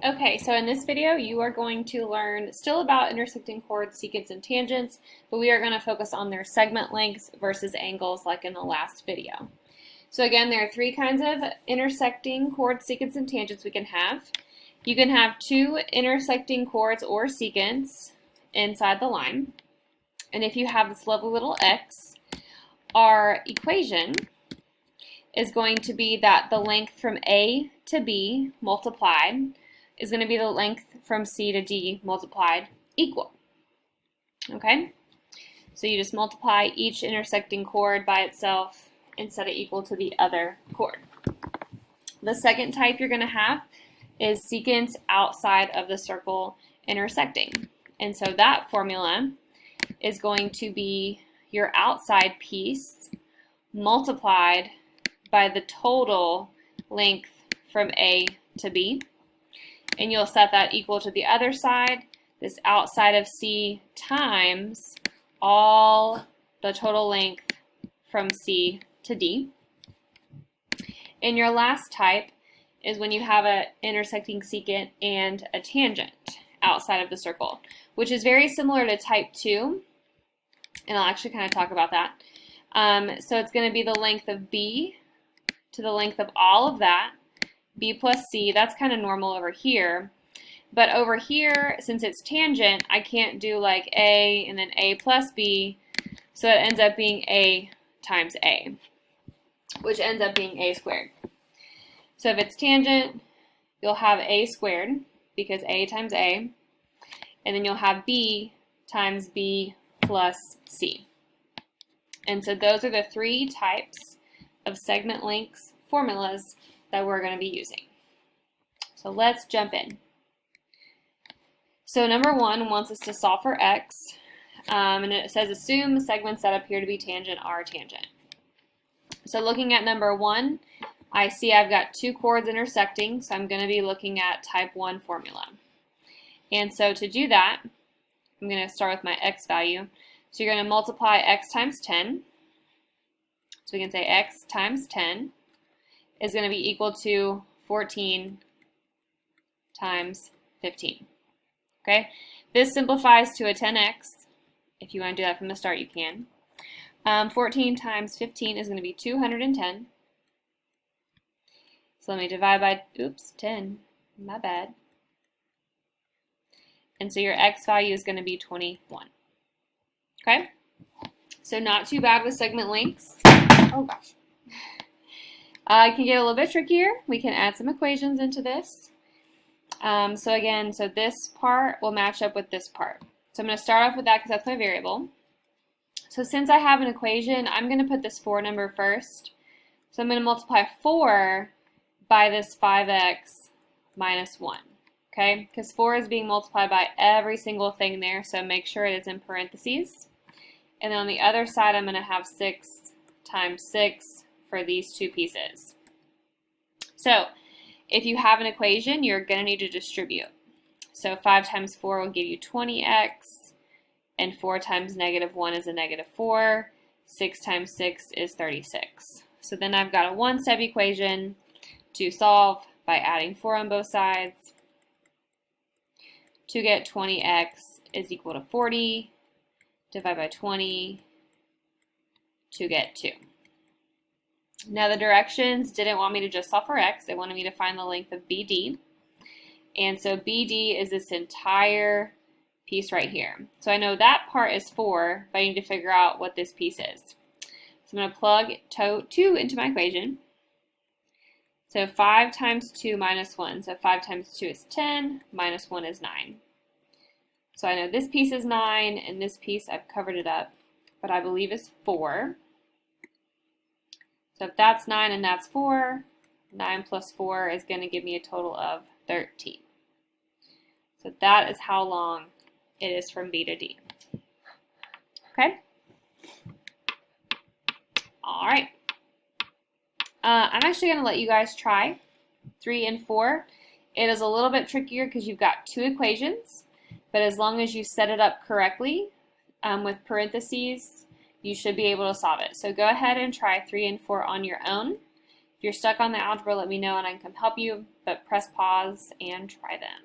Okay, so in this video you are going to learn still about intersecting chords, secants, and tangents, but we are going to focus on their segment lengths versus angles like in the last video. So again, there are three kinds of intersecting chords, secants, and tangents we can have. You can have two intersecting chords or secants inside the line. And if you have this lovely little x, our equation is going to be that the length from A to B multiplied is going to be the length from C to D multiplied equal. Okay? So you just multiply each intersecting chord by itself and set it equal to the other chord. The second type you're going to have is secants outside of the circle intersecting. And so that formula is going to be your outside piece multiplied by the total length from A to B. And you'll set that equal to the other side, this outside of C times all the total length from C to D. And your last type is when you have an intersecting secant and a tangent outside of the circle, which is very similar to type 2, and I'll actually kind of talk about that. So it's going to be the length of B to the length of all of that, B plus C. That's kind of normal over here. But over here, since it's tangent, I can't do like A and then A plus B, so it ends up being A times A, which ends up being A squared. So if it's tangent, you'll have A squared, because A times A, and then you'll have B times B plus C. And so those are the three types of segment lengths formulas that we're going to be using. So let's jump in. So number one wants us to solve for x, and it says assume segments that appear to be tangent are tangent. So looking at number one, I see I've got two chords intersecting, so I'm going to be looking at type 1 formula. And so to do that, I'm going to start with my x value. So you're going to multiply x times 10. So we can say x times 10 is going to be equal to 14 times 15. Okay, this simplifies to a 10x. If you want to do that from the start, you can. 14 times 15 is going to be 210. So let me divide by, 10, my bad. And so your x value is going to be 21. Okay, so not too bad with segment lengths. Oh gosh. It can get a little bit trickier. We can add some equations into this. So this part will match up with this part. So I'm going to start off with that because that's my variable. So since I have an equation, I'm going to put this 4 number first. So I'm going to multiply 4 by this 5x minus 1. Okay, because 4 is being multiplied by every single thing there, so make sure it is in parentheses. And then on the other side, I'm going to have 6 times 6 for these two pieces. So if you have an equation, you're going to need to distribute. So 5 times 4 will give you 20x, and 4 times negative 1 is a negative 4. 6 times 6 is 36. So then I've got a one-step equation to solve by adding 4 on both sides. To get 20x is equal to 40, divide by 20 to get 2. Now the directions didn't want me to just solve for x, they wanted me to find the length of BD. And so BD is this entire piece right here. So I know that part is 4, but I need to figure out what this piece is. So I'm going to plug 2 into my equation. So 5 times 2 minus 1. So 5 times 2 is 10, minus 1 is 9. So I know this piece is 9, and this piece, I've covered it up, but I believe is 4. So if that's 9 and that's 4, 9 plus 4 is going to give me a total of 13. So that is how long it is from B to D. Okay? All right. I'm actually going to let you guys try 3 and 4. It is a little bit trickier because you've got two equations, but as long as you set it up correctly with parentheses, you should be able to solve it. So go ahead and try 3 and 4 on your own. If you're stuck on the algebra, let me know and I can help you. but press pause and try them.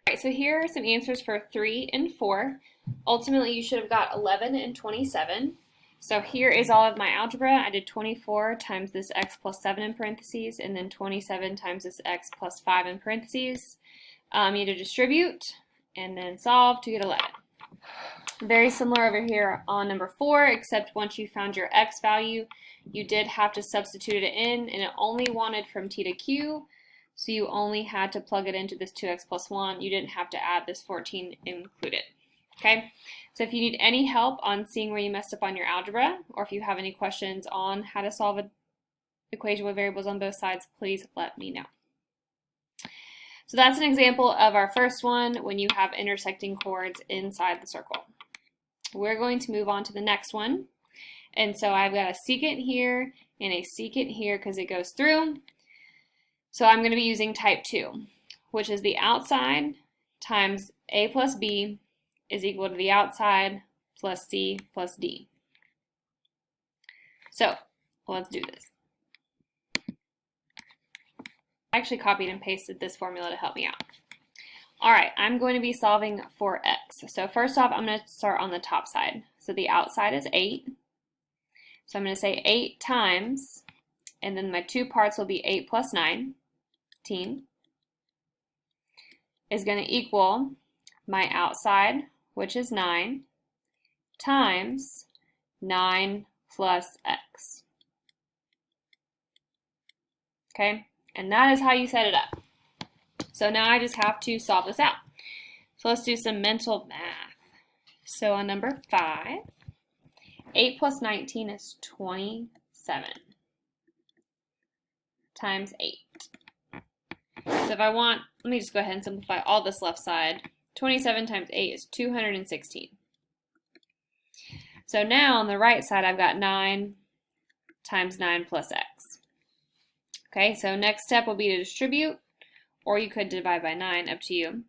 All right, so here are some answers for 3 and 4. Ultimately, you should have got 11 and 27. So here is all of my algebra. I did 24 times this x plus 7 in parentheses, and then 27 times this x plus 5 in parentheses. You need to distribute and then solve to get 11. Very similar over here on number 4, except once you found your x value, you did have to substitute it in, and it only wanted from t to q, so you only had to plug it into this 2x plus 1. You didn't have to add this 14 included. Okay, so if you need any help on seeing where you messed up on your algebra, or if you have any questions on how to solve an equation with variables on both sides, please let me know. So that's an example of our first one when you have intersecting chords inside the circle. We're going to move on to the next one. And so I've got a secant here and a secant here because it goes through. So I'm going to be using type 2, which is the outside times a plus b is equal to the outside plus c plus d. So let's do this. I actually copied and pasted this formula to help me out. All right, I'm going to be solving for x. So first off, I'm going to start on the top side. So the outside is 8. So I'm going to say 8 times, and then my two parts will be 8 plus 9, 18, is going to equal my outside, which is 9, times 9 plus x. Okay, and that is how you set it up. So now I just have to solve this out. So let's do some mental math. So on number 5, 8 plus 19 is 27 times 8. So if I want, let me just go ahead and simplify all this left side. 27 times 8 is 216. So now on the right side, I've got 9 times 9 plus x. Okay, so next step will be to distribute, or you could divide by 9, up to you.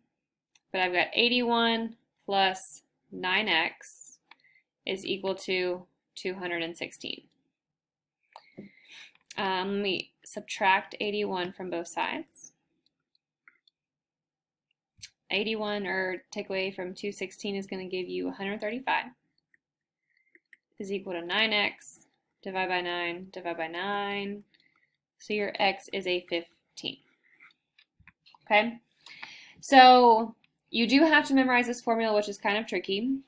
But I've got 81 plus 9x is equal to 216. Let me subtract 81 from both sides. 81, or take away from 216, is going to give you 135, is equal to 9x, divide by 9, divide by 9. So your x is a 15. Okay, so you do have to memorize this formula, which is kind of tricky.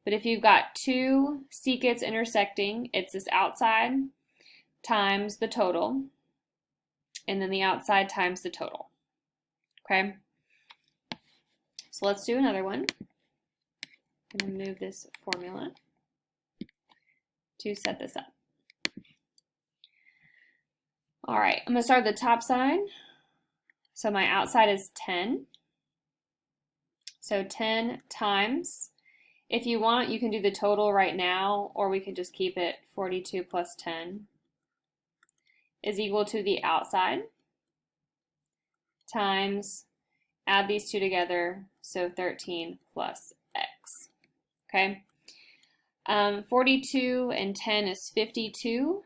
But if you've got two secants intersecting, it's this outside times the total, and then the outside times the total. Okay, so let's do another one. I'm going to move this formula to set this up. All right, I'm going to start at the top side. So my outside is 10. So 10 times, if you want, you can do the total right now, or we could just keep it 42 plus 10 is equal to the outside times, add these two together, so 13 plus x. Okay, 42 and 10 is 52,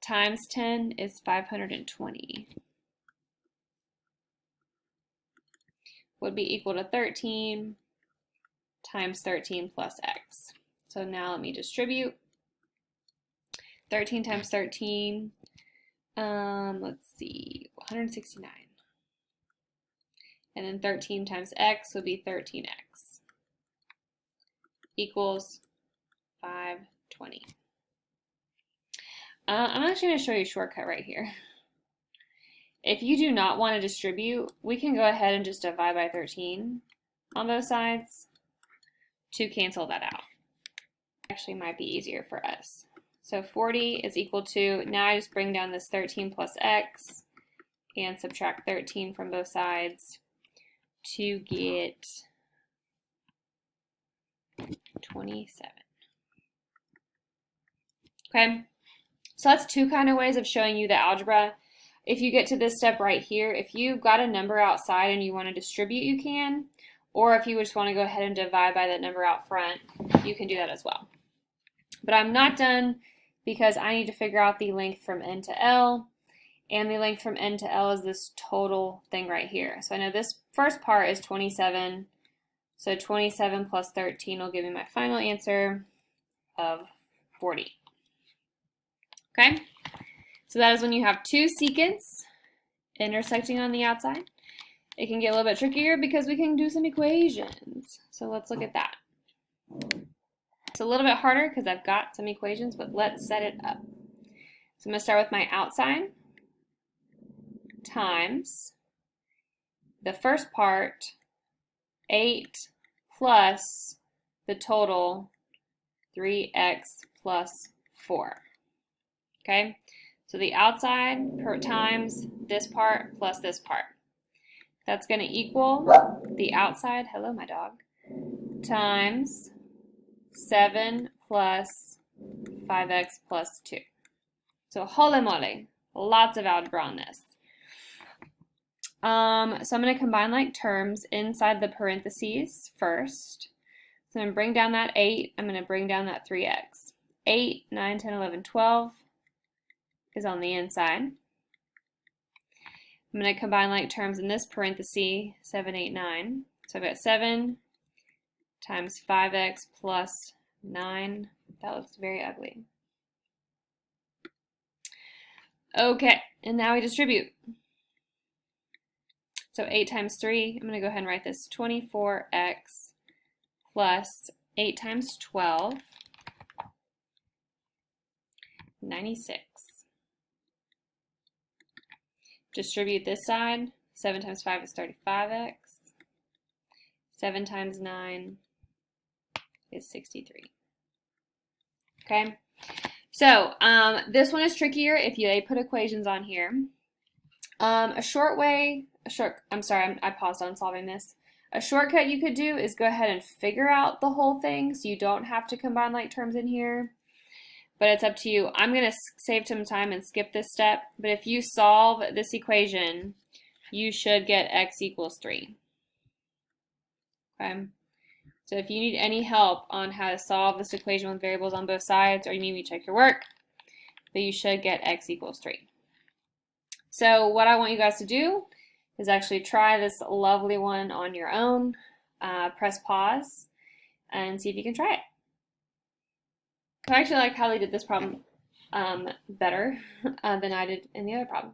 times 10 is 520. Would be equal to 13 times 13 plus x. So now let me distribute. 13 times 13, let's see, 169. And then 13 times x would be 13x. Equals 520. I'm actually going to show you a shortcut right here. If you do not want to distribute, we can go ahead and just divide by 13 on both sides to cancel that out. Actually might be easier for us. So 40 is equal to, now I just bring down this 13 plus x and subtract 13 from both sides to get 27. Okay, so that's two kind of ways of showing you the algebra. If you get to this step right here, if you've got a number outside and you want to distribute, you can. Or if you just want to go ahead and divide by that number out front, you can do that as well. But I'm not done because I need to figure out the length from N to L. and the length from N to L is this total thing right here. So I know this first part is 27, so 27 plus 13 will give me my final answer of 40. Okay, so that is when you have two secants intersecting on the outside. It can get a little bit trickier because we can do some equations. So let's look at that. It's a little bit harder because I've got some equations, but let's set it up. So I'm going to start with my outside times the first part, 8 plus the total 3x plus 4. Okay, so the outside times this part plus this part. That's going to equal the outside, hello my dog, times 7 plus 5x plus 2. So holy moly, lots of algebra on this. So I'm going to combine like terms inside the parentheses first. So I'm going to bring down that 8. I'm going to bring down that 3x. 8, 9, 10, 11, 12 is on the inside. I'm going to combine like terms in this parenthesis, 7, 8, 9. So I've got 7 times 5x plus 9. That looks very ugly. Okay, and now we distribute. So 8 times 3, I'm going to go ahead and write this 24x plus 8 times 12, 96. Distribute this side. 7 times 5 is 35x. 7 times 9 is 63. Okay, so this one is trickier if they put equations on here. I paused on solving this. A shortcut you could do is go ahead and figure out the whole thing so you don't have to combine like terms in here. But it's up to you. I'm going to save some time and skip this step. But if you solve this equation, you should get x equals 3. Okay? So if you need any help on how to solve this equation with variables on both sides, or you need me to check your work, but you should get x equals 3. So what I want you guys to do is actually try this lovely one on your own. Press pause and see if you can try it. I actually like how they did this problem better than I did in the other problem.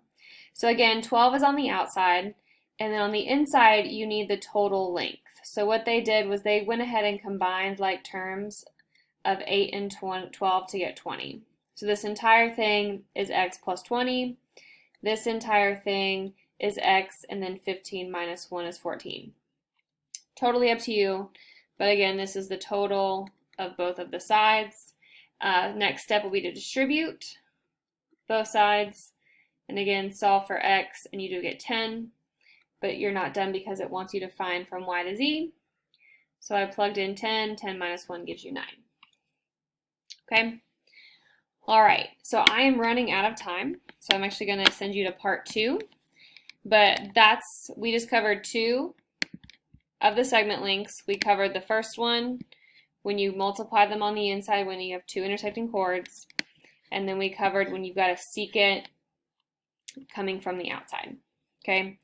So again, 12 is on the outside, and then on the inside you need the total length. So what they did was they went ahead and combined like terms of 8 and 12 to get 20. So this entire thing is x plus 20. This entire thing is x, and then 15 minus 1 is 14. Totally up to you, but again, this is the total of both of the sides. Next step will be to distribute both sides, and again solve for x, and you do get 10, but you're not done because it wants you to find from y to z. So I plugged in 10, 10 minus 1 gives you 9. Okay, all right, so I am running out of time, so I'm actually going to send you to part 2, but we just covered 2 of the segment lengths. We covered the first one, when you multiply them on the inside when you have 2 intersecting chords, and then we covered when you've got a secant coming from the outside. Okay,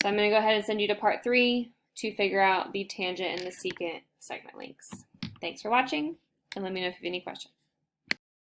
so I'm going to go ahead and send you to part 3 to figure out the tangent and the secant segment lengths. Thanks for watching, and let me know if you have any questions.